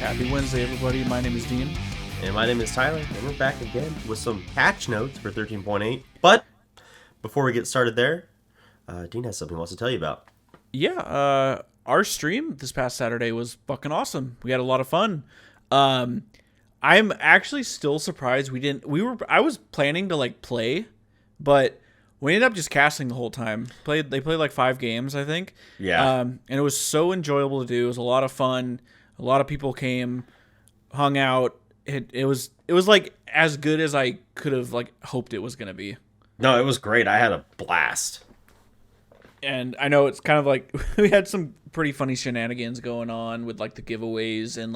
Happy Wednesday, everybody. My name is Dean. And my name is Tyler, and we're back again with some patch notes for 13.8. But before we get started there, Dean has something he wants to tell you about. Yeah, our stream this past Saturday was fucking awesome. We had a lot of fun. I'm actually still surprised I was planning to play, but we ended up just casting the whole time. They played like 5 games, I think. Yeah. And it was so enjoyable to do. It was a lot of fun. A lot of people came, hung out. It was like as good as I could have hoped it was gonna be. No, it was great. I had a blast. And I know it's kind of like we had some pretty funny shenanigans going on with the giveaways and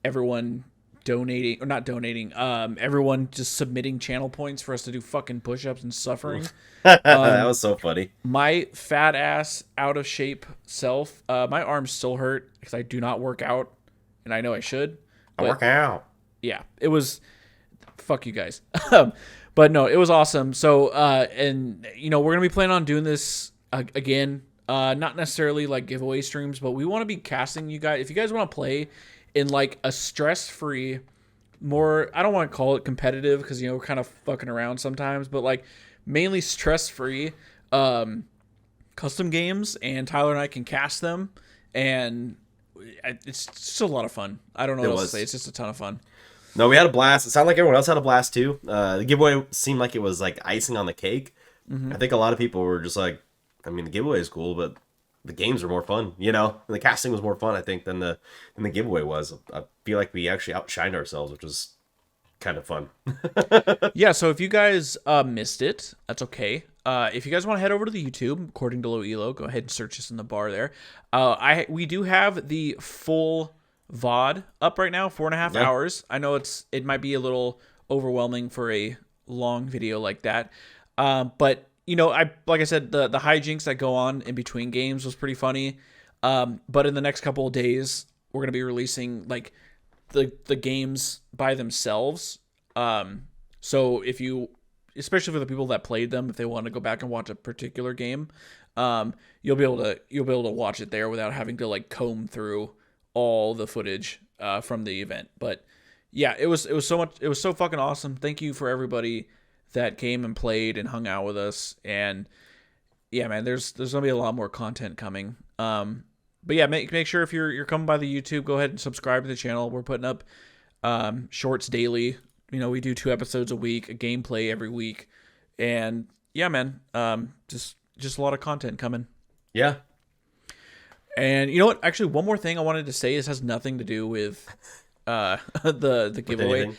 everyone donating or not donating, everyone just submitting channel points for us to do fucking push-ups and suffering. That was so funny. My fat ass out of shape self, my arms still hurt because I do not work out, and I know I should. I work out. Yeah, it was. Fuck you guys. But no, it was awesome. So, and we're gonna be planning on doing this again. Not necessarily giveaway streams, but we want to be casting you guys. If you guys want to play in a stress-free, more, I don't want to call it competitive because we're kind of fucking around sometimes, but mainly stress-free custom games, and Tyler and I can cast them, and it's just a lot of fun. I don't know what else to say. It's just a ton of fun. No, we had a blast. It sounded like everyone else had a blast too. The giveaway seemed like it was icing on the cake. Mm-hmm. I think a lot of people were just the giveaway is cool, but the games were more fun, and the casting was more fun, I think, than the giveaway was. I feel like we actually outshined ourselves, which was kind of fun. Yeah, so if you guys missed it, that's okay. If you guys want to head over to the YouTube, according to Low Elo, go ahead and search us in the bar there. We do have the full VOD up right now, 4.5 hours. I know it might be a little overwhelming for a long video like that, but like I said, the hijinks that go on in between games was pretty funny. But in the next couple of days, we're gonna be releasing the games by themselves. So if you, especially for the people that played them, if they want to go back and watch a particular game, you'll be able to watch it there without having to comb through all the footage from the event. But yeah, it was so fucking awesome. Thank you for everybody that came and played and hung out with us. And yeah, man, there's gonna be a lot more content coming. But yeah, make sure if you're coming by the YouTube, go ahead and subscribe to the channel. We're putting up shorts daily. We do 2 episodes a week, a gameplay every week, and yeah, man, just a lot of content coming. Yeah. And you know what? Actually, one more thing I wanted to say. This has nothing to do with the giveaway,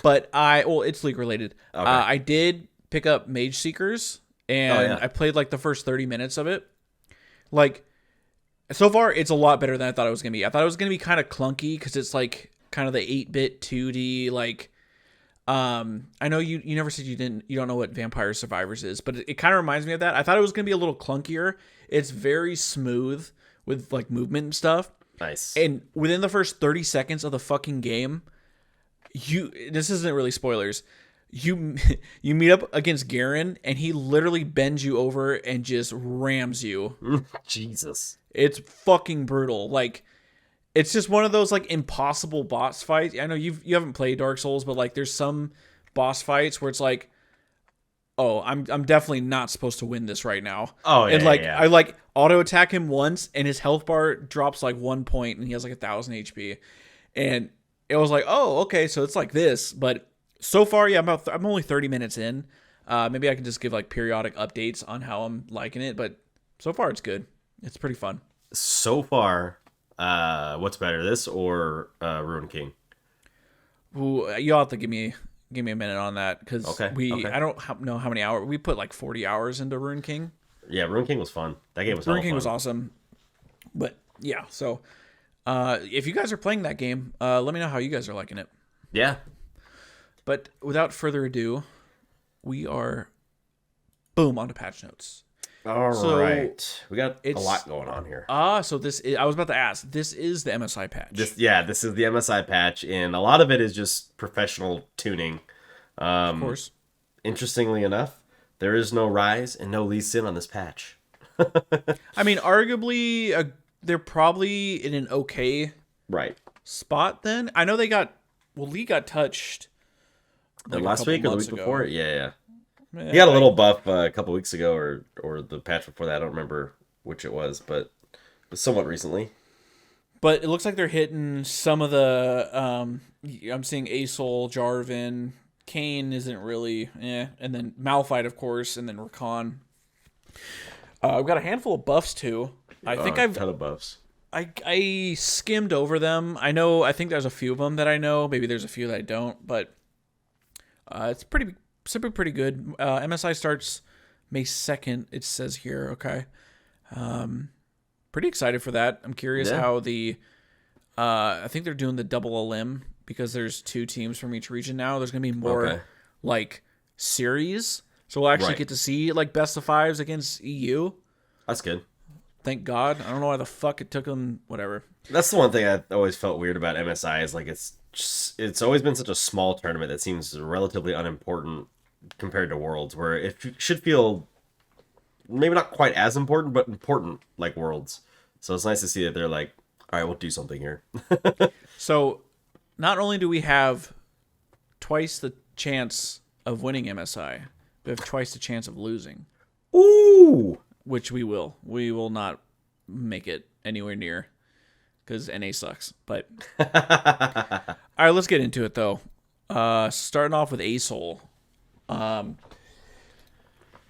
but it's league related. Okay. I did pick up Mage Seekers, and I played the first 30 minutes of it. So far, it's a lot better than I thought it was gonna be. I thought it was gonna be kind of clunky because it's kind of the 8-bit 2D I know you never said you don't know what Vampire Survivors is, but it kind of reminds me of that. I thought it was gonna be a little clunkier. It's very smooth with movement and stuff. Nice. And within the first 30 seconds of the fucking game, this isn't really spoilers. You meet up against Garen, and he literally bends you over and just rams you. Jesus. It's fucking brutal. It's just one of those impossible boss fights. I know you haven't played Dark Souls, but there's some boss fights where it's oh, I'm definitely not supposed to win this right now. Oh yeah. And yeah. I auto attack him once, and his health bar drops 1 point, and he has 1,000 HP, and it was oh, okay, so it's this. But so far, yeah, I'm only 30 minutes in. Maybe I can just give periodic updates on how I'm liking it, but so far it's good. It's pretty fun. So far, what's better, this or Ruin King? Ooh, you'll have to give me a minute on that because okay. I don't know how many hours we put 40 hours into Ruin King. Yeah, Ruin King was fun. That game was Ruin King fun. was awesome. But yeah, so if you guys are playing that game, let me know how you guys are liking it. Yeah. But without further ado, we are onto patch notes. All right. We got a lot going on here. So I was about to ask, this is the MSI patch. This is the MSI patch, and a lot of it is just professional tuning. Of course. Interestingly enough, there is no Rise and no Lee Sin on this patch. I mean, arguably, they're probably in an okay spot then. I know they got Lee got touched like last week or the week ago. before. Yeah. Yeah, He got a little buff a couple weeks ago, or the patch before that. I don't remember which it was, but it was somewhat recently. But it looks like they're hitting some of the. I'm seeing Asol, Jarvan, Kane isn't really, and then Malphite, of course, and then Rakan. I've got a handful of buffs too. I think A ton of buffs. I skimmed over them. I think there's a few of them that I know. Maybe there's a few that I don't, but it's pretty good. MSI starts May 2nd. It says here. Okay. Pretty excited for that. I'm curious how the I think they're doing the double elim because there's 2 teams from each region now. There's gonna be more like series, so we'll actually get to see like best of 5s against EU. That's good. Thank God. I don't know why the fuck it took them. Whatever. That's the one thing I always felt weird about MSI is like it's always been such a small tournament that seems relatively unimportant compared to Worlds, where it should feel maybe not quite as important, but important like Worlds. So it's nice to see that they're like, all right, we'll do something here. So not only do we have twice the chance of winning MSI, we have twice the chance of losing. Ooh! Which we will. We will not make it anywhere near because NA sucks. But all right, let's get into it though. Starting off with Asol.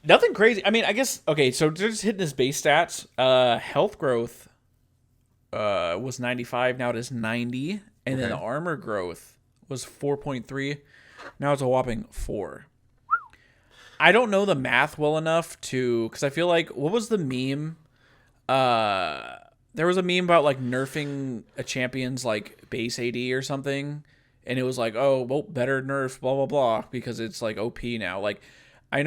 Nothing crazy. I mean, I guess okay. So just hitting his base stats. Health growth was 95. Now it is 90, and then the armor growth was 4.3. Now it's a whopping 4. I don't know the math well enough because I feel like what was the meme? There was a meme about like nerfing a champion's like base AD or something, and it was like, oh, well, better nerf, blah blah blah, because it's like OP now. Like, I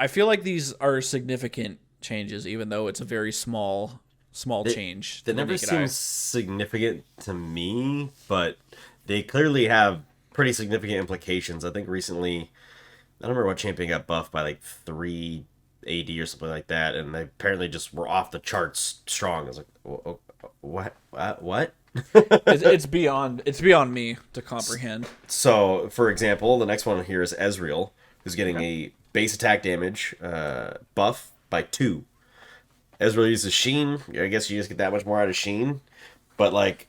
feel like these are significant changes, even though it's a very small change. That never seems significant to me, but they clearly have pretty significant implications. I think recently, I don't remember what champion got buffed by like 3 AD or something like that, and they apparently just were off the charts strong. I was like, what? It's beyond me to comprehend. So, for example, the next one here is Ezreal, who's getting a base attack damage buff by 2. Ezreal uses Sheen. I guess you just get that much more out of Sheen. But, like,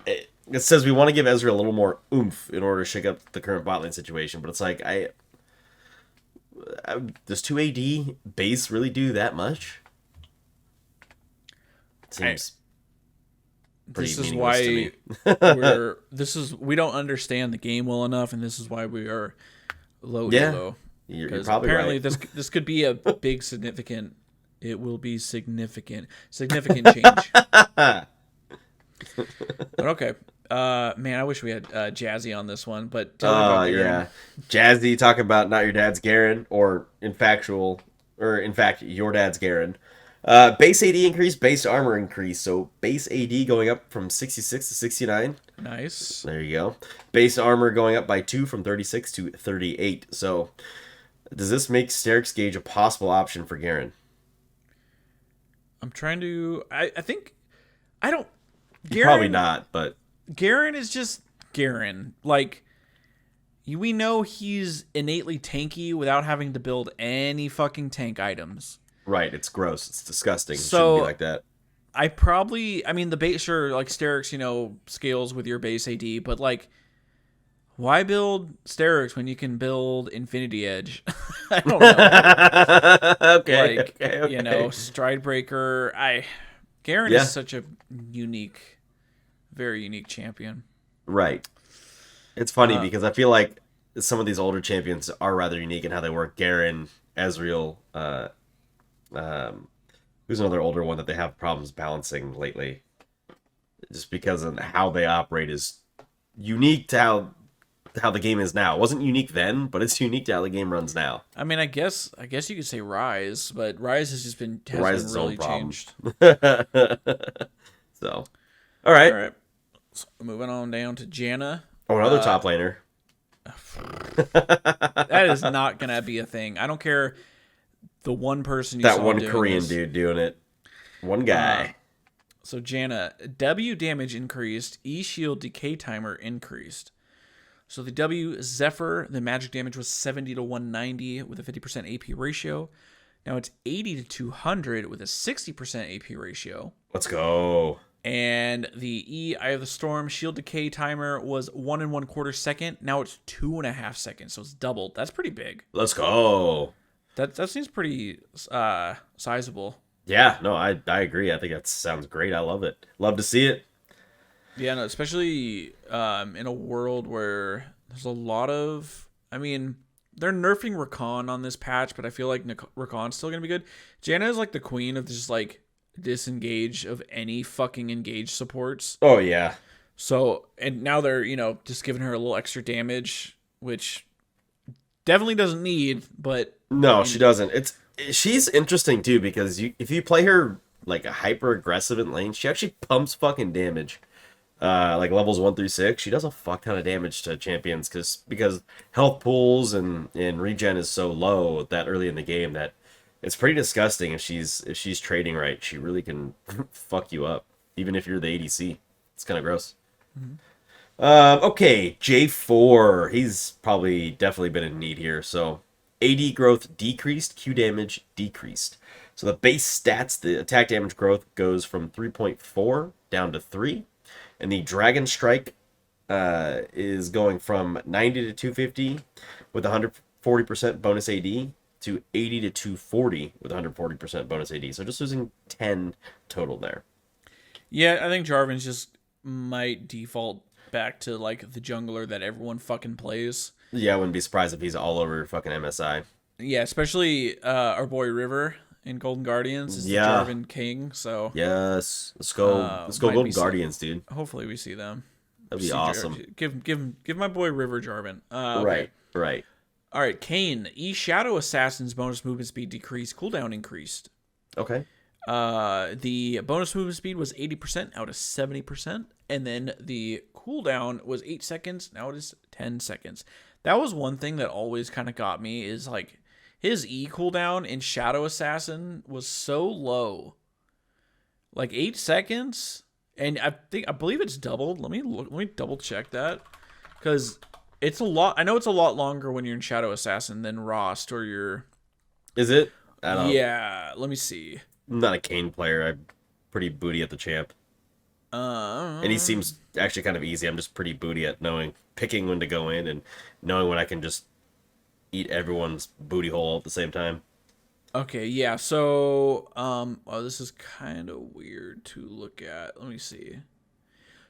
it says we want to give Ezreal a little more oomph in order to shake up the current bot lane situation. But it's like, does 2 AD base really do that much? It seems pretty meaningless to me. we don't understand the game well enough, and this is why we are low elo. You're probably apparently right. this could be a big significant. It will be significant change. But okay. Man, I wish we had Jazzy on this one, but tell me about Garen. Jazzy talking about not your dad's Garen, or in fact your dad's Garen. Base AD increase, base armor increase. So base AD going up from 66 to 69. Nice. There you go. Base armor going up by 2 from 36 to 38. So does this make Steric's Gauge a possible option for Garen? I'm trying to. I think. I don't. Garen, probably not, but Garen is just Garen. Like, we know he's innately tanky without having to build any fucking tank items. Right, it's gross. It's disgusting. So, it shouldn't be like that. I mean, the base, sure, like Sterix, scales with your base AD, but like, why build Sterix when you can build Infinity Edge? I don't know. Okay. Stridebreaker. Garen is such a unique, very unique champion. Right. It's funny because I feel like some of these older champions are rather unique in how they work. Garen, Ezreal, who's another older one that they have problems balancing lately, just because of how they operate is unique to how the game is now. It wasn't unique then, but it's unique to how the game runs now. I mean, I guess you could say Rise, but Rise has just been really changed. So, all right. So, moving on down to Janna. Oh, another top laner. That is not gonna be a thing. I don't care. The one person you that saw one doing Korean this. Dude doing it. One guy. So Janna, W damage increased, E shield decay timer increased. So the W Zephyr, the magic damage was 70 to 190 with a 50% AP ratio. Now it's 80 to 200 with a 60% AP ratio. Let's go. And the E Eye of the Storm shield decay timer was 1 1/4 second. Now it's 2.5 seconds, so it's doubled. That's pretty big. Let's go. That seems pretty sizable. Yeah, no, I agree. I think that sounds great. I love it. Love to see it. Yeah, no, especially in a world where there's a lot of... I mean, they're nerfing Rakan on this patch, but I feel like Rakan's still going to be good. Janna is like the queen of just like disengage of any fucking engage supports. Oh, yeah. So, and now they're, just giving her a little extra damage, which definitely doesn't need, but... No, she doesn't. She's interesting, too, because if you play her like a hyper-aggressive in lane, she actually pumps fucking damage. Like levels 1 through 6, she does a fuck ton of damage to champions because health pools and regen is so low that early in the game that it's pretty disgusting. If she's trading right, she really can fuck you up, even if you're the ADC. It's kind of gross. Mm-hmm. Okay, J4. He's probably definitely been in need here. So AD growth decreased, Q damage decreased. So the base stats, the attack damage growth goes from 3.4 down to 3. And the Dragon Strike is going from 90 to 250 with 140% bonus AD to 80 to 240 with 140% bonus AD. So just losing 10 total there. Yeah, I think Jarvan's just might default back to like the jungler that everyone fucking plays. Yeah, I wouldn't be surprised if he's all over fucking MSI. Yeah, especially our boy River in Golden Guardians is the Jarvan king. So yes, let's go Golden Guardians, dude. Hopefully we see them. That'd be awesome. Give my boy River Jarvan. Okay. Right. All right, Kayn. E Shadow Assassin's bonus movement speed decreased. Cooldown increased. Okay. The bonus movement speed was 80% out of 70%, and then the cooldown was 8 seconds. Now it is 10 seconds. That was one thing that always kind of got me is like his E cooldown in Shadow Assassin was so low, like 8 seconds, and I believe it's doubled. Let me double check that because it's a lot. I know it's a lot longer when you're in Shadow Assassin than Rost or your. Is it? I don't know. Yeah. Let me see. I'm not a Kayn player. I'm pretty booty at the champ. And he seems actually kind of easy. I'm just pretty booty at picking when to go in and knowing when I can just eat everyone's booty hole at the same time. Okay, yeah. So, this is kind of weird to look at. Let me see.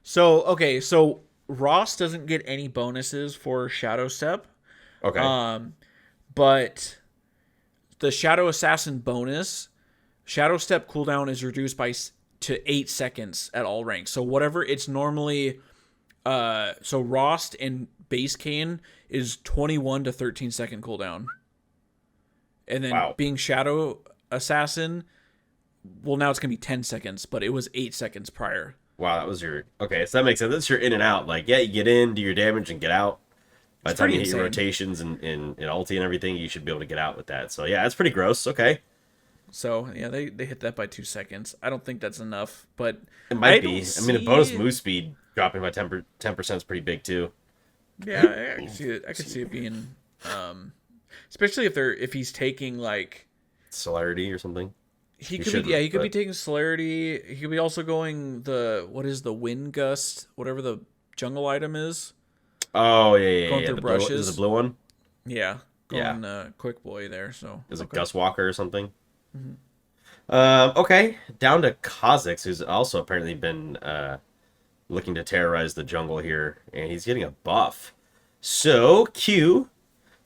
So Ross doesn't get any bonuses for Shadow Step. Okay. But the Shadow Assassin bonus, Shadow Step cooldown is reduced to 8 seconds at all ranks. So whatever it's normally, so Rost and base Kayn is 21 to 13 second cooldown. And then being Shadow Assassin, well, now it's going to be 10 seconds, but it was 8 seconds prior. Wow, that was okay, so that makes sense. That's your in and out. Like, yeah, you get in, do your damage, and get out. By the time you hit your rotations and ulti and everything, you should be able to get out with that. So, yeah, that's pretty gross. Okay. So, yeah, they hit that by 2 seconds. I don't think that's enough, but... It might be. I mean, the bonus move speed dropping by 10% is pretty big, too. Yeah, I can see it. I could see it being... especially if he's taking, like... Celerity or something? He could be taking Celerity. He could be also going what is the Wind Gust, whatever the jungle item is. Oh, yeah. Going through brushes. Is the blue one? Yeah. Going Quick Boy there, so... Is it Gust Walker or something? Mm-hmm. Okay. Down to Kha'Zix, who's also apparently been looking to terrorize the jungle here, and he's getting a buff. So, Q...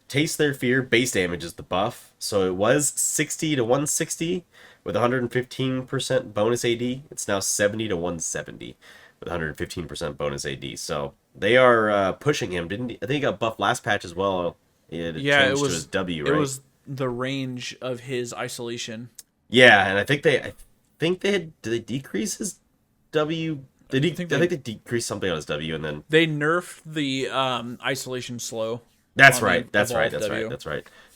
Taste Their Fear, base damage is the buff. So it was 60 to 160 with 115% bonus AD. It's now 70 to 170 with 115% bonus AD. So they are pushing him. I think he got buffed last patch as well. It was to his W, right? It was the range of his isolation. Yeah, and I think they did they decrease his W? I think they decreased something on his W, and then they nerfed the isolation slow. That's right.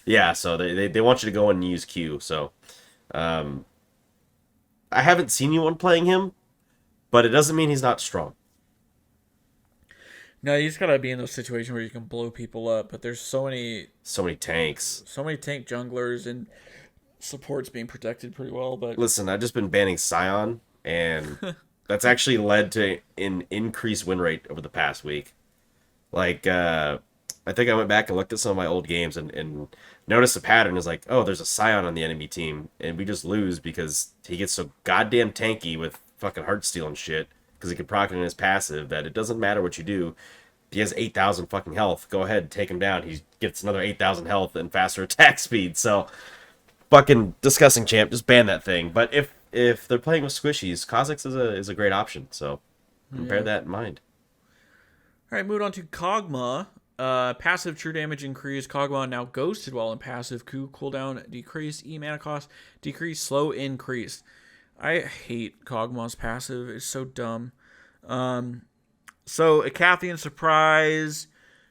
Yeah, so they want you to go and use Q. So, I haven't seen anyone playing him, but it doesn't mean he's not strong. No, you just gotta be in those situations where you can blow people up. But there's so many Tanks. tank junglers and supports being protected pretty well. But Listen, I've just been banning Scion, and that's actually led to an increased win rate over the past week. Like, I think I went back and looked at some of my old games and noticed a pattern. Is like, oh, there's a Scion on the enemy team, and we just lose because he gets so goddamn tanky with fucking Heartsteel and shit, because he can proc it in his passive that it doesn't matter what you do. He has 8,000 fucking health. Go ahead, take him down. He gets another 8,000 health and faster attack speed. So, fucking disgusting, champ. Just ban that thing. But if they're playing with squishies, Kha'Zix is a great option. So, bear that in mind. all right, moving on to Kog'Maw. Passive true damage increase. Kog'Maw now ghosted while in passive. Q cooldown decreased. E mana cost decreased. Slow increased. I hate Kog'Maw's passive. It's so dumb. So, a Cathian surprise.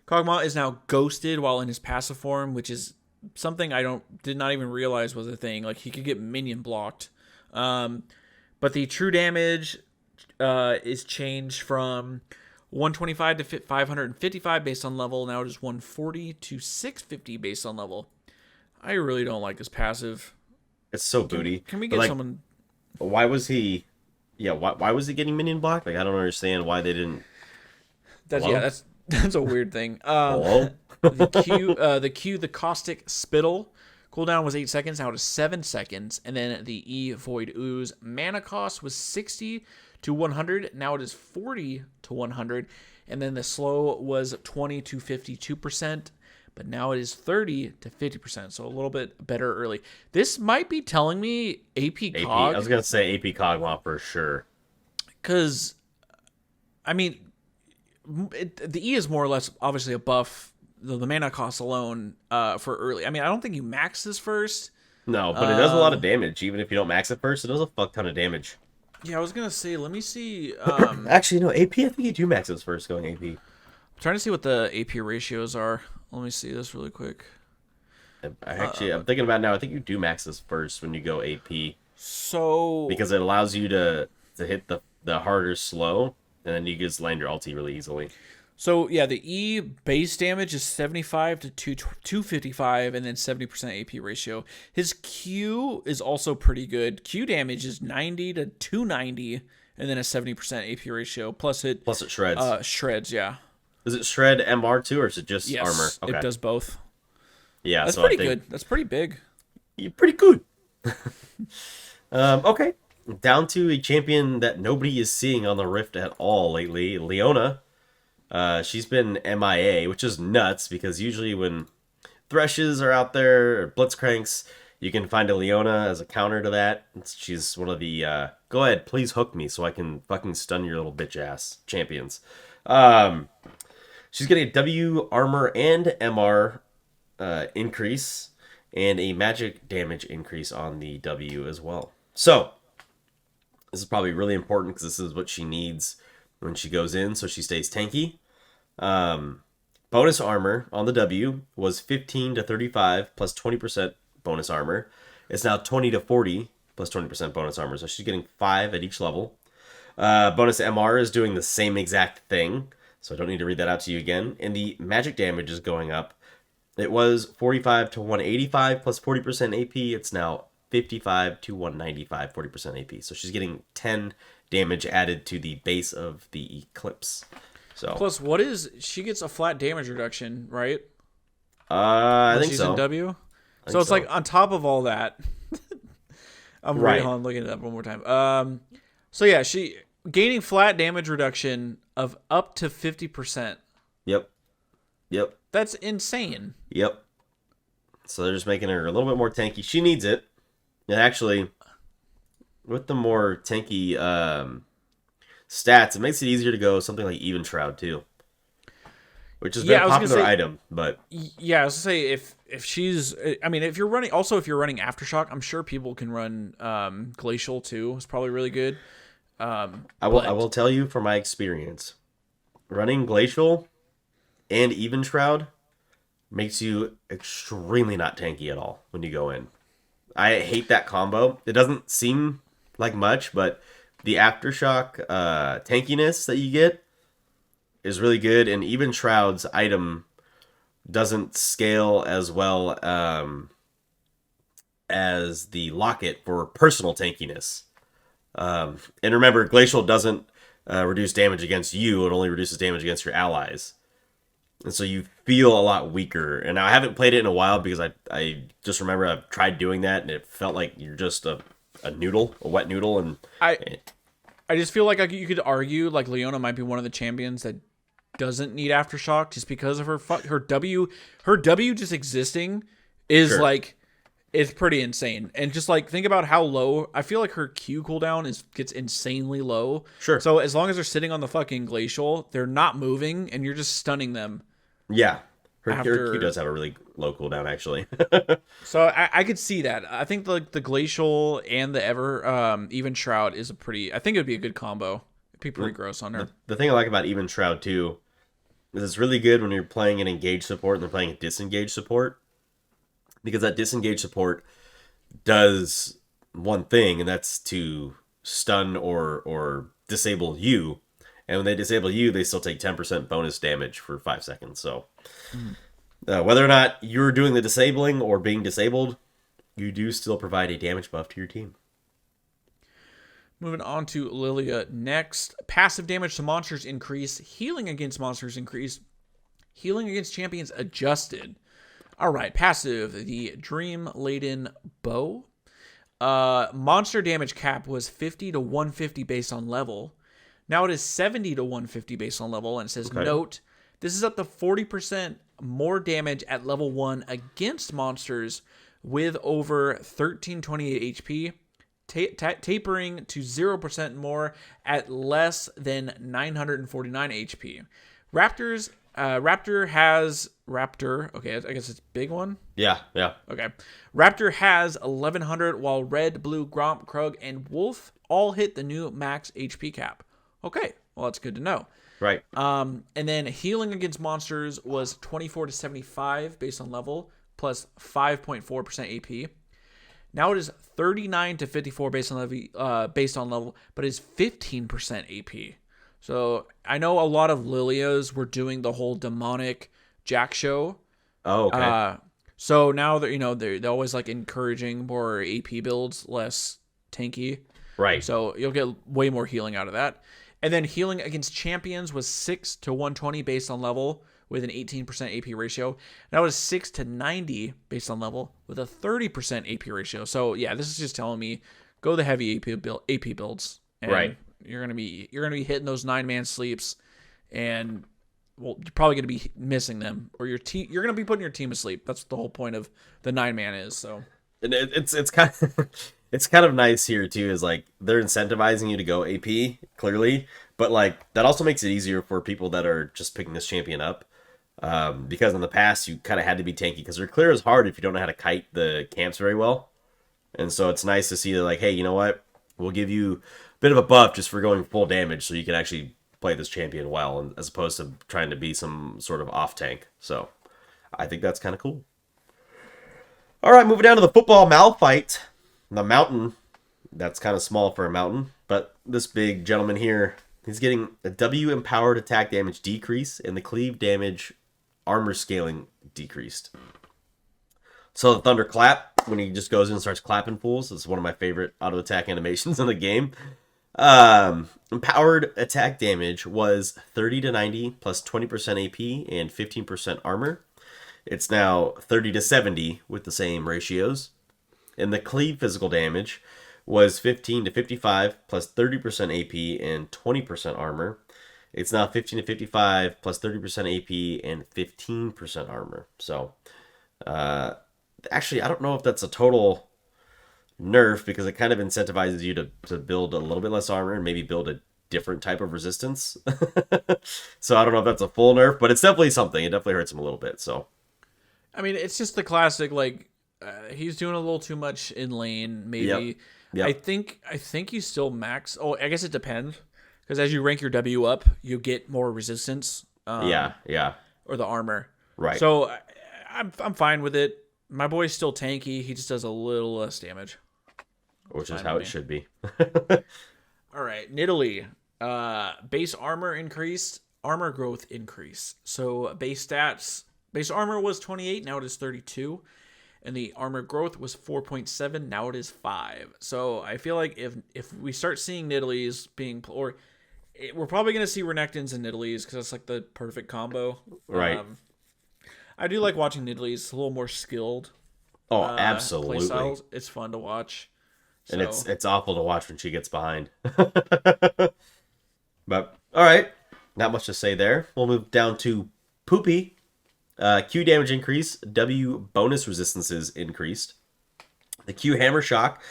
Kog'Maw is now ghosted while in his passive form, which is something I did not even realize was a thing. Like, he could get minion blocked. But the true damage is changed from 125 to 555 based on level. Now it is 140 to 650 based on level. I really don't like this passive. It's so booty. Can we get someone... Why was he... Yeah, why was he getting minion blocked? Like, I don't understand why they didn't... That's a weird thing. Hello? The caustic spittle cooldown was 8 seconds. Now it is 7 seconds. And then the E Void Ooze mana cost was 60 to 100. Now it is 40 to 100. And then the slow was 20 to 52%. But now it is 30 to 50%. So a little bit better early. This might be telling me AP Cog. I was going to say AP Kog'Maw for sure. Because, I mean... the E is more or less obviously a buff. The mana cost alone for early. I mean, I don't think you max this first. No, but it does a lot of damage. Even if you don't max it first, it does a fuck ton of damage. Yeah, I was going to say, let me see. Actually, no, AP, I think you do max this first going AP. I'm trying to see what the AP ratios are. Let me see this really quick. I'm thinking about it now. I think you do max this first when you go AP. So... because it allows you to hit the harder slow. And then you just land your ulti really easily. So, yeah, the E base damage is 75 to 255, and then 70% AP ratio. His Q is also pretty good. Q damage is 90 to 290, and then a 70% AP ratio. Plus it shreds. Shreds, yeah. Does it shred MR too, or is it just armor? Okay. It does both. Yeah, that's pretty good. That's pretty big. You're pretty good. Okay. Down to a champion that nobody is seeing on the Rift at all lately, Leona. She's been MIA, which is nuts, because usually when Threshes are out there, or Blitzcranks, you can find a Leona as a counter to that. She's one of the, go ahead, please hook me so I can fucking stun your little bitch ass champions. She's getting a W armor and MR increase, and a magic damage increase on the W as well. So, this is probably really important because this is what she needs when she goes in, so she stays tanky. Bonus armor on the W was 15 to 35 plus 20% bonus armor. It's now 20 to 40 plus 20% bonus armor, so she's getting 5 at each level. Bonus MR is doing the same exact thing, so I don't need to read that out to you again. And the magic damage is going up. It was 45 to 185 plus 40% AP. It's now 55 to 195, 40% AP. So she's getting 10 damage added to the base of the Eclipse. So plus, she gets a flat damage reduction, right? I think she's so. In W. So it's like on top of all that. I'm right on looking at that one more time. So yeah, she gaining flat damage reduction of up to 50%. Yep. That's insane. Yep. So they're just making her a little bit more tanky. She needs it. And actually, with the more tanky stats, it makes it easier to go something like Even Shroud too, which has been a popular item. But yeah, I was gonna say if she's, I mean, if you're running Aftershock, I'm sure people can run Glacial too. It's probably really good. I will tell you from my experience, running Glacial and Even Shroud makes you extremely not tanky at all when you go in. I hate that combo. It doesn't seem like much, but the aftershock tankiness that you get is really good, and even Shroud's item doesn't scale as well as the locket for personal tankiness. And remember, Glacial doesn't reduce damage against you; it only reduces damage against your allies. And so you feel a lot weaker. And I haven't played it in a while because I just remember I've tried doing that and it felt like you're just a noodle, a wet noodle. And I just feel like you could argue like Leona might be one of the champions that doesn't need Aftershock just because of her W just existing is Sure. like it's pretty insane. And just like think about how low I feel like her Q cooldown gets insanely low. Sure. So as long as they're sitting on the fucking Glacial, they're not moving and you're just stunning them. Yeah. Her After- Q does have a really low cooldown, actually. So I could see that. I think the Glacial and the Even Shroud is I think it would be a good combo. It'd be pretty gross on her. The thing I like about Even Shroud, too, is it's really good when you're playing an engaged support and they're playing a disengaged support. Because that disengaged support does one thing, and that's to stun or disable you. And when they disable you, they still take 10% bonus damage for 5 seconds. So whether or not you're doing the disabling or being disabled, you do still provide a damage buff to your team. Moving on to Lilia next. Passive damage to monsters increase. Healing against monsters increase. Healing against champions adjusted. All right, passive. The Dream Laden Bow. Monster damage cap was 50 to 150 based on level. Now it is 70 to 150 based on level, and it says, Okay. Note, this is up to 40% more damage at level 1 against monsters with over 1328 HP, tapering to 0% more at less than 949 HP. Raptor, okay, I guess it's big one. Yeah. Okay. Raptor has 1100, while Red, Blue, Gromp, Krug, and Wolf all hit the new max HP cap. Okay, well, that's good to know. Right. And then healing against monsters was 24 to 75 based on level, plus 5.4% AP. Now it is 39 to 54 based on level, but it's 15% AP. So I know a lot of Lilias were doing the whole demonic Jack show. Oh, okay. So now they're always like encouraging more AP builds, less tanky. Right. So you'll get way more healing out of that. And then healing against champions was 6 to 120 based on level with an 18% AP ratio. That was 6 to 90 based on level with a 30% AP ratio. So yeah, this is just telling me go the heavy AP builds. And Right. You're gonna be hitting those 9-man sleeps, and well, you're probably gonna be missing them, or you're gonna be putting your team asleep. That's what the whole point of the 9-man is. So And it's kind of it's kind of nice here too, is like they're incentivizing you to go AP clearly, but like that also makes it easier for people that are just picking this champion up, because in the past you kind of had to be tanky because their clear is hard if you don't know how to kite the camps very well, and so it's nice to see that like, hey, you know what, we'll give you a bit of a buff just for going full damage, so you can actually play this champion well, as opposed to trying to be some sort of off tank. So I think that's kind of cool. All right, moving down to the football Malphite. The mountain, that's kind of small for a mountain, but this big gentleman here, he's getting a W empowered attack damage decrease and the cleave damage armor scaling decreased. So the Thunderclap, when he just goes in and starts clapping fools, is one of my favorite auto attack animations in the game. Empowered attack damage was 30 to 90 plus 20% AP and 15% armor. It's now 30 to 70 with the same ratios. And the cleave physical damage was 15 to 55 plus 30% AP and 20% armor. It's now 15 to 55 plus 30% AP and 15% armor. So, actually, I don't know if that's a total nerf, because it kind of incentivizes you to build a little bit less armor and maybe build a different type of resistance. So I don't know if that's a full nerf, but it's definitely something. It definitely hurts him a little bit. So I mean, it's just the classic, like, he's doing a little too much in lane, maybe. Yep. I think you still max. Oh, I guess it depends. Because as you rank your W up, you get more resistance. Yeah. Or the armor. Right. So I'm fine with it. My boy's still tanky. He just does a little less damage. Which is Fine how with it me. should be. All right, Nidalee. Base armor increased, armor growth increased. So base armor was 28, now it is 32, and the armor growth was 4.7, now it is 5. So I feel like if we start seeing Nidalees being, we're probably gonna see Renekton's and Nidalees because that's like the perfect combo. Right. I do like watching Nidalees. It's a little more skilled. Oh, Play absolutely. styles. It's fun to watch. And So- it's awful to watch when she gets behind. But all right, not much to say there. We'll move down to Poopy. Q damage increase. W bonus resistances increased. The Q hammer shock.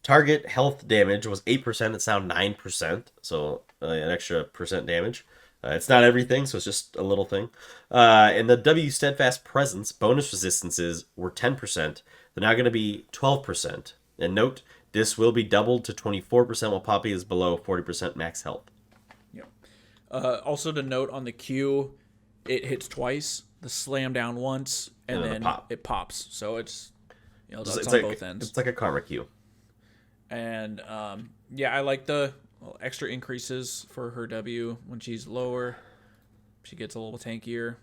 Target health damage was 8%. It's now 9%. So an extra percent damage. It's not everything, so it's just a little thing. And the W steadfast presence bonus resistances were 10%. They're now going to be 12%. And note, this will be doubled to 24% while Poppy is below 40% max health. Yep. Also to note on the Q, it hits twice, the slam down once, and then it pops. So it's that's on both ends. It's like a karma Q. And I like the extra increases for her W when she's lower. She gets a little tankier.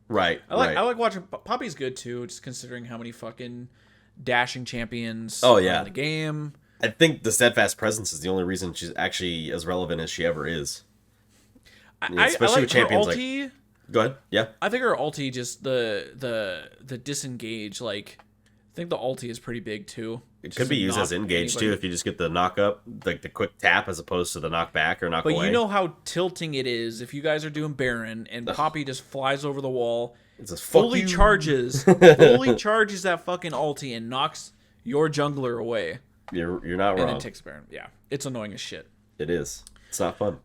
Right. I like watching Poppy's good too, just considering how many fucking dashing champions are in the game. I think the steadfast presence is the only reason she's actually as relevant as she ever is. Especially I like with champions her ulti, like. Go ahead. Yeah. I think her ulti, just the disengage, like I think the ulti is pretty big too. It could be used as engage too if you just get the knock up, like the quick tap as opposed to the knock back or knock away. But you know how tilting it is if you guys are doing Baron and Poppy just flies over the wall, fully charges that fucking ulti and knocks your jungler away. You're not wrong. And then takes Baron. Yeah, it's annoying as shit. It is. It's not fun.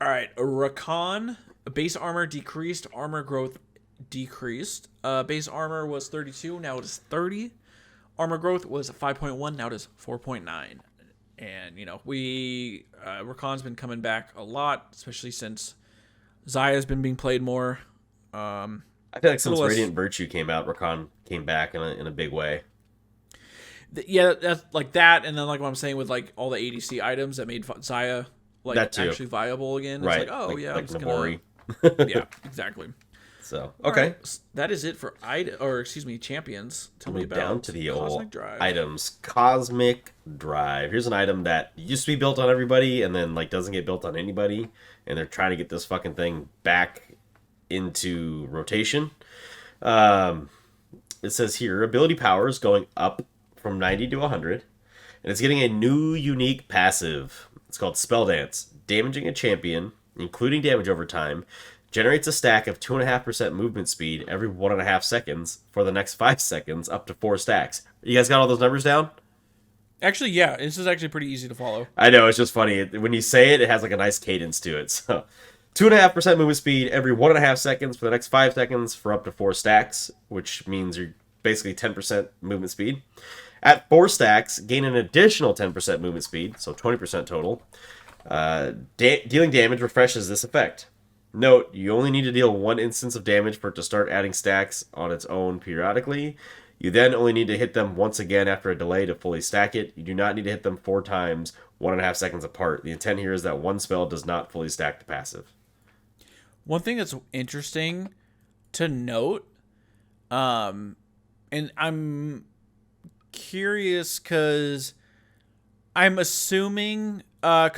All right, Rakan, base armor decreased, armor growth decreased. Base armor was 32, now it is 30. Armor growth was 5.1, now it is 4.9. And, Rakan's been coming back a lot, especially since Xayah's been being played more. I feel like since Radiant Virtue came out, Rakan came back in a big way. That's like that, and then like what I'm saying with like all the ADC items that made Xayah actually viable again. Right. It's like, like Nabori. Yeah, exactly. So okay, right, that is it for champions. Tell me about down to the old Drive. Items. Cosmic Drive. Here's an item that used to be built on everybody, and then like doesn't get built on anybody, and they're trying to get this fucking thing back into rotation. It says here ability powers going up from 90 to 100, and it's getting a new unique passive. It's called Spell Dance. Damaging a champion, including damage over time, generates a stack of 2.5% movement speed every 1.5 seconds for the next 5 seconds, up to 4 stacks. You guys got all those numbers down? Actually, yeah. This is actually pretty easy to follow. I know, it's just funny. When you say it, it has like a nice cadence to it. So 2.5% movement speed every 1.5 seconds for the next 5 seconds for up to 4 stacks, which means you're basically 10% movement speed. At 4 stacks, gain an additional 10% movement speed, so 20% total. Dealing damage refreshes this effect. Note, you only need to deal 1 instance of damage for it to start adding stacks on its own periodically. You then only need to hit them once again after a delay to fully stack it. You do not need to hit them 4 times, 1.5 seconds apart. The intent here is that one spell does not fully stack the passive. One thing that's interesting to note, and I'm curious because I'm assuming, are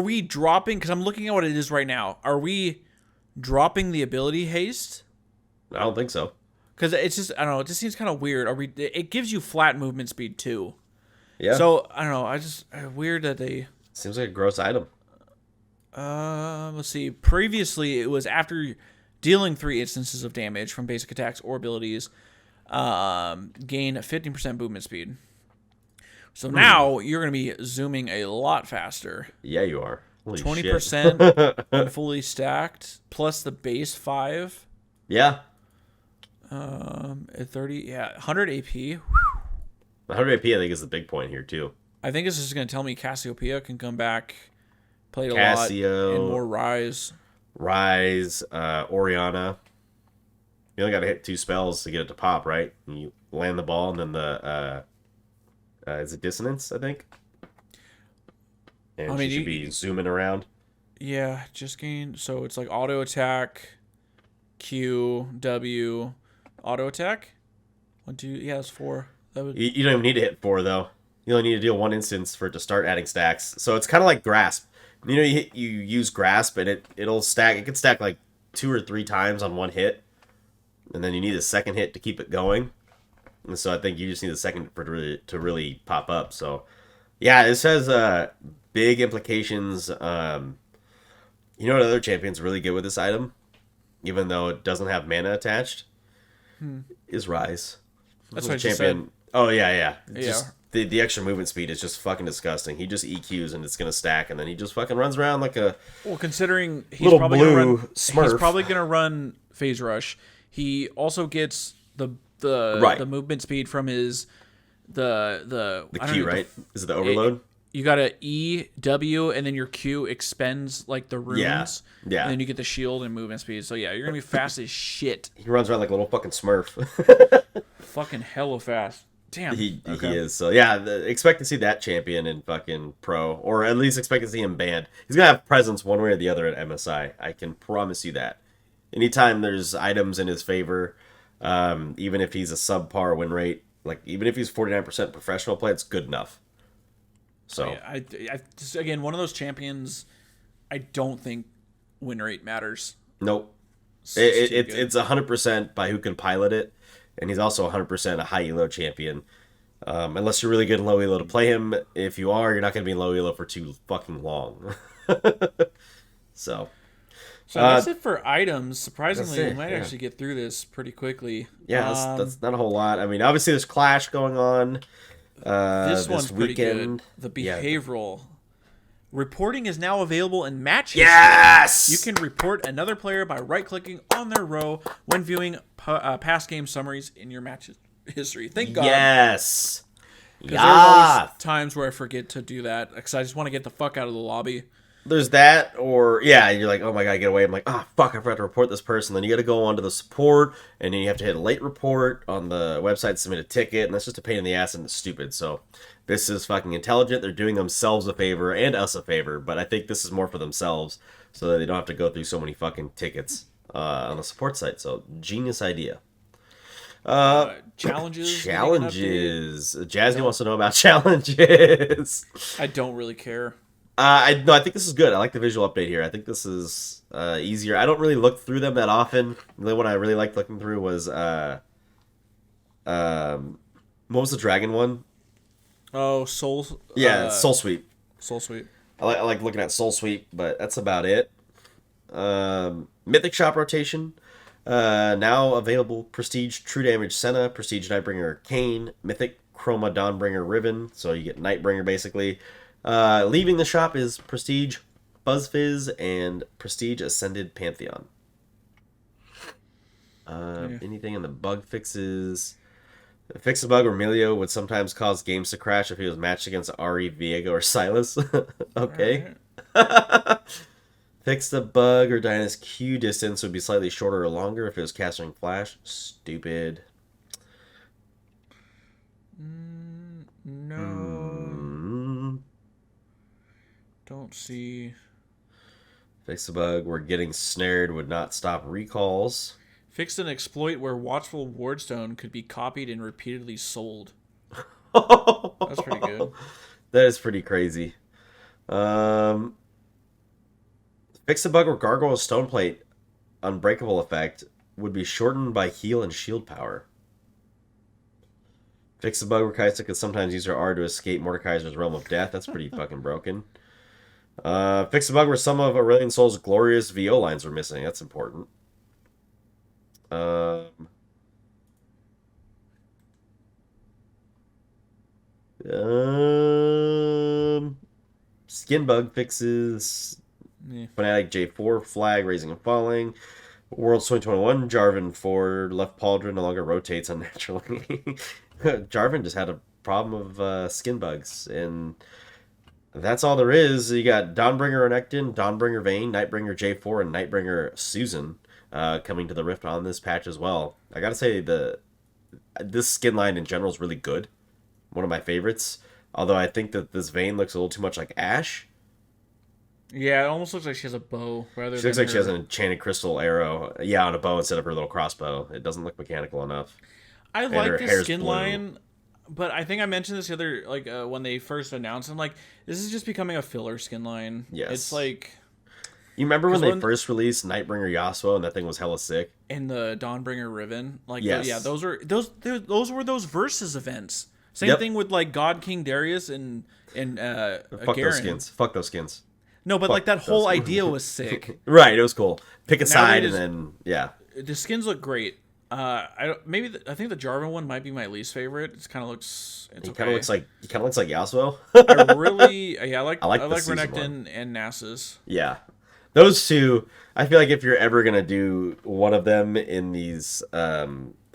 we dropping, because I'm looking at what it is right now, are we dropping the ability haste? I don't think so. Because it's just, I don't know, it just seems kind of weird. It gives you flat movement speed too. Yeah. So, I don't know, weird that they... Seems like a gross item. Let's see. Previously, it was after dealing 3 instances of damage from basic attacks or abilities, gain 15% movement speed. So now you're going to be zooming a lot faster. Yeah, you are. Holy 20% when fully stacked, plus the base 5. Yeah. At 30, 100 AP. 100 AP, I think, is the big point here, too. I think this is going to tell me Cassiopeia can come back, played a lot, and more Rise. Orianna. You only got to hit 2 spells to get it to pop, right? You land the ball, and then Is it Dissonance, I think? And I she mean, should be zooming around. yeah, just gain. So it's like auto attack, Q, W, auto attack. 1, 2. Yeah, that's 4. That would. You don't even need to hit 4, though. You only need to deal 1 instance for it to start adding stacks. So it's kind of like Grasp. You know, you use Grasp, and it'll stack. It can stack like 2 or 3 times on 1 hit. And then you need a second hit to keep it going. And so I think you just need a second for to really pop up. So, yeah, this has big implications. You know what other champion's really good with this item, even though it doesn't have mana attached, is Rise. That's This what I just champion. Oh yeah. Yeah. Just the extra movement speed is just fucking disgusting. He just EQs and it's gonna stack, and then he just fucking runs around like a Well, considering he's little probably blue gonna run, Smurf. he's probably gonna run Phase Rush. He also gets the Right. the movement speed from his the I don't Q, know, right? Is it the overload? You got a E, W, and then your Q expends like the runes. Yeah. And then you get the shield and movement speed. So yeah, you're gonna be fast as shit. He runs around like a little fucking Smurf. Fucking hella fast. Damn. He Okay. is. So yeah, expect to see that champion in fucking pro, or at least expect to see him banned. He's gonna have presence one way or the other at MSI. I can promise you that. Anytime there's items in his favor, even if he's a subpar win rate, like even if he's 49% professional play, it's good enough. So Yeah, I just, again, one of those champions. I don't think win rate matters. nope. It's too good. It's 100% by who can pilot it, and he's also 100% a high elo champion. Unless you're really good in low elo to play him. If you are, you're not going to be in low elo for too fucking long. So that's it for items. Surprisingly, that's we it, might yeah. actually get through this pretty quickly. yeah, that's not a whole lot. I mean, obviously there's Clash going on. This one's pretty weekend. good. The Yeah. behavioral reporting is now available in match history. Yes. You can report another player by right-clicking on their row when viewing past game summaries in your match history. Thank God. Yes. Because there's always Yeah. times where I forget to do that because I just want to get the fuck out of the lobby. There's that, or yeah, you're like, oh my god, get away. I'm like, oh fuck, I forgot to report this person. Then you got to go onto the support, and then you have to hit a late report on the website, submit a ticket, and that's just a pain in the ass and it's stupid. So this is fucking intelligent. They're doing themselves a favor and us a favor, but I think this is more for themselves, so that they don't have to go through so many fucking tickets on the support site. So genius idea. Challenges. Challenges. Jazzy wants to know about challenges. I don't really care. I think this is good. I like the visual update here. I think this is easier. I don't really look through them that often. The only one I really liked looking through was what was the dragon one? Oh, Soul. Yeah, Soul Sweep. Soul Sweep. I like looking at Soul Sweep, but that's about it. Mythic Shop rotation. Now available Prestige True Damage Senna, Prestige Nightbringer Kane, Mythic Chroma Dawnbringer Riven. So you get Nightbringer basically. Leaving the shop is Prestige Buzzfizz and Prestige Ascended Pantheon. Anything in the bug fixes? Fix a bug or Emilio would sometimes cause games to crash if he was matched against Ari, Viego, or Silas. Okay. Alright. Fix the bug or Diana's Q distance would be slightly shorter or longer if it was casting Flash. Stupid. No. Don't see. Fix the bug where getting snared would not stop recalls. Fixed an exploit where Watchful Wardstone could be copied and repeatedly sold. That's pretty good. That is pretty crazy. Fix the bug where Gargoyle's Stoneplate Unbreakable effect would be shortened by heal and shield power. Fix the bug where Kaisa could sometimes use her R to escape Mordekaiser's Realm of Death. That's pretty fucking broken. Fix the bug where some of Aurelion Sol's glorious VO lines were missing. That's important. Skin bug fixes. Yeah. Fnatic J4 flag raising and falling. Worlds 2021 Jarvan for left pauldron no longer rotates unnaturally. Jarvan just had a problem of skin bugs, and that's all there is. You got Dawnbringer Renekton, Dawnbringer Vayne, Nightbringer J4, and Nightbringer Susan coming to the Rift on this patch as well. I gotta say this skin line in general is really good. one of my favorites. Although I think that this Vayne looks a little too much like Ashe. Yeah, it almost looks like she has a bow rather She than looks like she has her- an enchanted crystal arrow, yeah, on a bow instead of her little crossbow. It doesn't look mechanical enough. I And like her this hair's skin blue. line, but I think I mentioned this the other when they first announced them. Like, this is just becoming a filler skin line. Yes. It's like You remember when 'Cause they when- first released Nightbringer Yasuo and that thing was hella sick? in the Dawnbringer Riven. Like, Yes. yeah, those were those versus events. Same Yep. thing with like God King Darius and Fuck those Garen. skins. Fuck those skins. No, but Fuck like that whole those. idea was sick. Right, it was cool. Pick a Now side they and just- then, yeah. The skins look great. I think the Jarvan one might be my least favorite. It kind of looks. It's He okay. kind of looks like Yasuo. I really, yeah, I like the season Renekton and Nasus. Yeah. Those two, I feel like if you're ever going to do one of them in these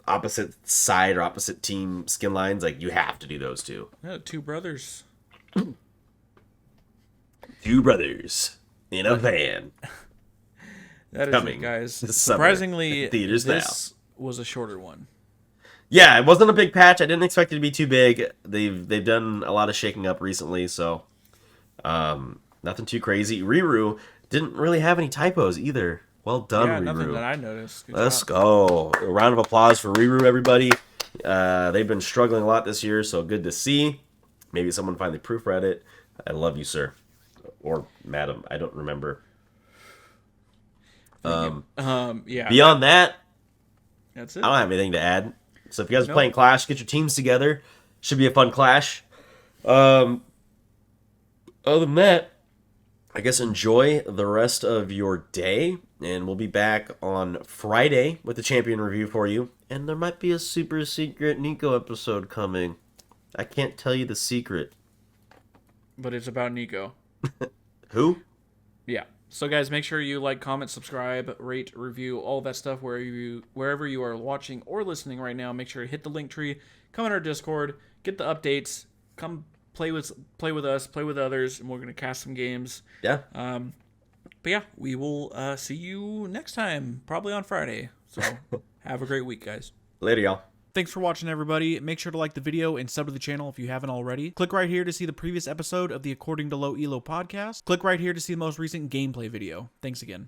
opposite side or opposite team skin lines, like you have to do those two. Yeah, two brothers. Two brothers in a van. That is Coming it, guys. this summer Surprisingly, in theaters this was a shorter one. Yeah, it wasn't a big patch. I didn't expect it to be too big. They've done a lot of shaking up recently, so nothing too crazy. Riru didn't really have any typos either. Well done, Yeah, Riru. nothing that I noticed. Good Let's job. go. A round of applause for Riru, everybody. They've been struggling a lot this year, so good to see. Maybe someone finally proofread it. I love you, sir. Or madam. I don't remember. Yeah, Beyond that, that's it. I don't have anything to add. So if you guys are No. playing Clash, get your teams together. Should be a fun Clash. Other than that, I guess enjoy the rest of your day. And we'll be back on Friday with the champion review for you. And there might be a super secret Nico episode coming. I can't tell you the secret. But it's about Nico. Who? Yeah. So guys, make sure you like, comment, subscribe, rate, review, all that stuff wherever you are watching or listening right now. Make sure to hit the link tree, come in our Discord, get the updates, come play with us, play with others, and we're gonna cast some games. Yeah. But yeah, we will see you next time, probably on Friday. So have a great week, guys. Later, y'all. Thanks for watching, everybody. Make sure to like the video and sub to the channel if you haven't already. Click right here to see the previous episode of the According to Low Elo podcast. Click right here to see the most recent gameplay video. Thanks again.